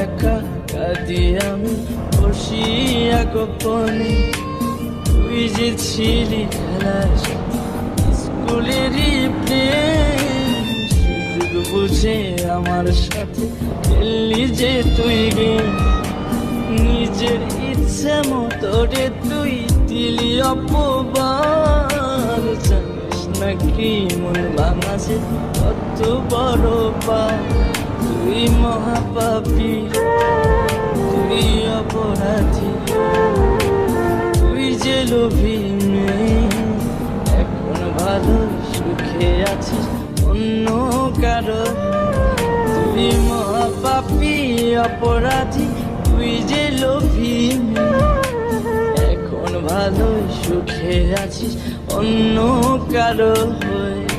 একা কাঁদি আমি বসিয়া গোপনে। তুই যে ছিলি খেলার সাথে স্কুলেরই প্রেম, সুযোগ বুঝে আমার সাথে খেললি যে তুই গেম। নিজের ইচ্ছে মতো রে তুই দিলি অপবাদ, জানিস নাকি মন ভাঙা যে কত বড় পাপ। তুই মহাপাপী, তুই অপরাধী, তুই যে লোভী মেয়ে। এখন ভালো সুখে আছিস অন্য কারো। তুই মহাপাপী অপরাধী, তুই যে লোভী মেয়ে। এখন ভালো সুখে আছিস অন্য কারো হয়ে।